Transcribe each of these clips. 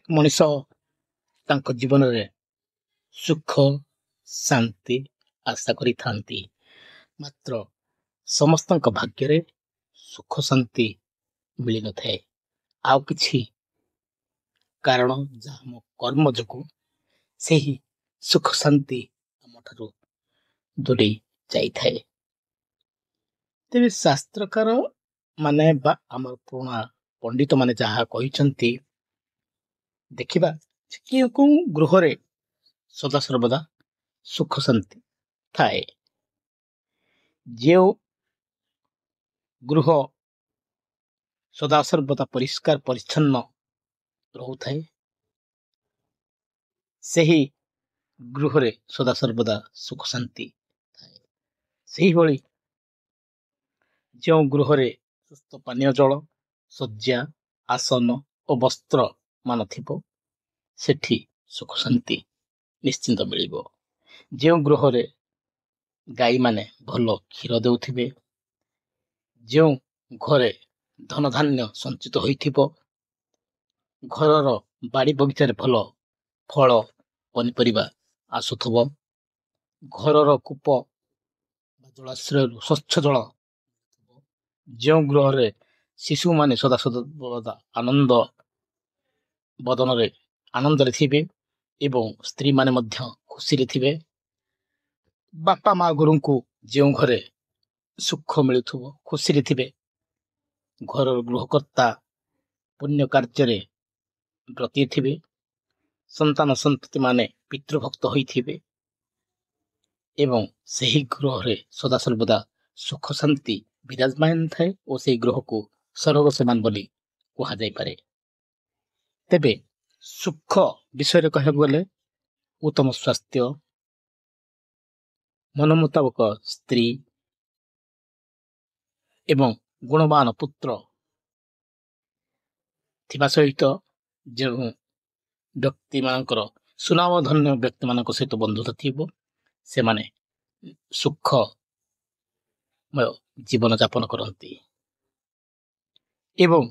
ପ୍ରତ୍ୟେକ ମଣିଷ ତାଙ୍କ ଜୀବନରେ ସୁଖ ଶାନ୍ତି ଆଶା କରିଥାନ୍ତି। ମାତ୍ର ସମସ୍ତଙ୍କ ଭାଗ୍ୟରେ ସୁଖ ଶାନ୍ତି ମିଳିନଥାଏ। ଆଉ କିଛି କାରଣ ଯାହା ଆମ କର୍ମ ଯୋଗୁଁ ସେହି ସୁଖ ଶାନ୍ତି ଆମଠାରୁ ଦୂରେଇ ଯାଇଥାଏ। ତେବେ ଶାସ୍ତ୍ରକାର ମାନେ ବା ଆମର ପୁରୁଣା ପଣ୍ଡିତ ମାନେ ଯାହା କହିଛନ୍ତି, ଦେଖିବା କେଉଁ କେଉଁ ଗୃହରେ ସଦାସର୍ବଦା ସୁଖ ଶାନ୍ତି ଥାଏ। ଯେଉଁ ଗୃହ ସଦାସର୍ବଦା ପରିଷ୍କାର ପରିଚ୍ଛନ୍ନ ରହୁଥାଏ, ସେହି ଗୃହରେ ସଦାସର୍ବଦା ସୁଖ ଶାନ୍ତି ଥାଏ। ସେହିଭଳି ଯେଉଁ ଗୃହରେ ସୁସ୍ଥ ପାନୀୟ ଜଳ, ଶଯ୍ୟା, ଆସନ ଓ ବସ୍ତ୍ର ମାନ ଥିବ, ସେଠି ସୁଖ ଶାନ୍ତି ନିଶ୍ଚିନ୍ତ ମିଳିବ। ଯେଉଁ ଗୃହରେ ଗାଈମାନେ ଭଲ କ୍ଷୀର ଦେଉଥିବେ, ଯେଉଁ ଘରେ ଧନ ଧାନ୍ୟ ସଞ୍ଚିତ ହୋଇଥିବ, ଘରର ବାଡ଼ି ବଗିଚାରେ ଭଲ ଫଳ ପନିପରିବା ଆସୁଥିବ, ଘରର କୂପ ଜଳାଶ୍ରୟରୁ ସ୍ୱଚ୍ଛ ଜଳ, ଯେଉଁ ଗୃହରେ ଶିଶୁମାନେ ସଦାସର୍ବଦା ଆନନ୍ଦରେ ଥିବେ ଏବଂ ସ୍ତ୍ରୀମାନେ ମଧ୍ୟ ଖୁସିରେ ଥିବେ, ବାପା ମା ଗୁରୁଙ୍କୁ ଯେଉଁ ଘରେ ସୁଖ ମିଳୁଥିବ, ଖୁସିରେ ଥିବେ, ଘରର ଗୃହକର୍ତ୍ତା ପୁଣ୍ୟ କାର୍ଯ୍ୟରେ ବ୍ରତୀ ଥିବେ, ସନ୍ତାନ ସନ୍ତତି ମାନେ ପିତୃଭକ୍ତ ହୋଇଥିବେ ଏବଂ ସେହି ଗୃହରେ ସଦାସର୍ବଦା ସୁଖ ଶାନ୍ତି ବିରାଜମାନ ଥାଏ ଓ ସେହି ଗୃହକୁ ସ୍ୱର୍ଗ ସମାନ ବୋଲି କୁହାଯାଇପାରେ। ତେବେ ସୁଖ ବିଷୟରେ କହିବାକୁ ଗଲେ ଉତ୍ତମ ସ୍ୱାସ୍ଥ୍ୟ, ମନ ମୁତାବକ ସ୍ତ୍ରୀ ଏବଂ ଗୁଣବାନ ପୁତ୍ର ଥିବା ସହିତ ଯେଉଁ ବ୍ୟକ୍ତିମାନଙ୍କର ସୁନାମଧନ୍ୟ ବ୍ୟକ୍ତିମାନଙ୍କ ସହିତ ବନ୍ଧୁତା ଥିବ, ସେମାନେ ସୁଖମୟ ଜୀବନ ଯାପନ କରନ୍ତି। ଏବଂ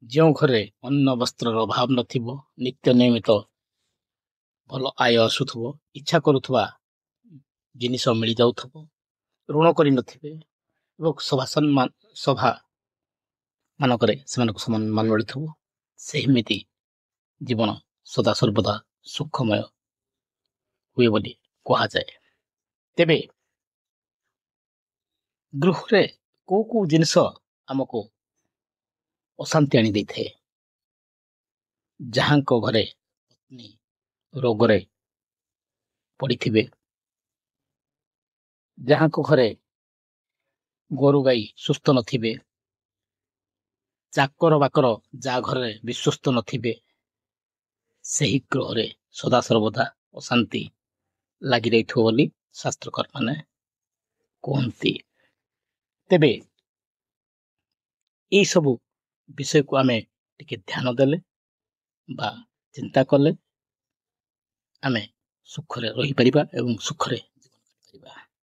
ଯେଉଁ ଘରେ ଅନ୍ନ ବସ୍ତ୍ରର ଅଭାବ ନଥିବ, ନିତ୍ୟ ନିୟମିତ ଭଲ ଆୟ ଆସୁଥିବ, ଇଚ୍ଛା କରୁଥିବା ଜିନିଷ ମିଳିଯାଉଥିବ, ଋଣ କରିନଥିବେ ଏବଂ ସଭା ମାନଙ୍କରେ ସେମାନଙ୍କୁ ସମ୍ମାନ ମିଳୁଥିବ, ସେମିତି ଜୀବନ ସଦାସର୍ବଦା ସୁଖମୟ ହୁଏ ବୋଲି କୁହାଯାଏ। ତେବେ ଗୃହରେ କୋଉ କୋଉ ଜିନିଷ ଆମକୁ ଅଶାନ୍ତି ଆଣି ଦେଇଥାଏ? ଯାହାଙ୍କ ଘରେ ପତ୍ନୀ ରୋଗରେ ପଡ଼ିଥିବେ, ଯାହାଙ୍କ ଘରେ ଗୋରୁ ଗାଈ ସୁସ୍ଥ ନଥିବେ, ଚାକର ବାକର ଯାହା ଘରେ ବିଶ୍ୱସ୍ତ ନଥିବେ, ସେହି ଗୃହରେ ସଦାସର୍ବଦା ଅଶାନ୍ତି ଲାଗି ରହିଥିବ ବୋଲି ଶାସ୍ତ୍ରକାର ମାନେ କୁହନ୍ତି। ତେବେ ଏଇସବୁ ବିଷୟକୁ ଆମେ ଟିକେ ଧ୍ୟାନ ଦେଲେ ବା ଚିନ୍ତା କଲେ ଆମେ ସୁଖରେ ରହିପାରିବା ଏବଂ ସୁଖରେ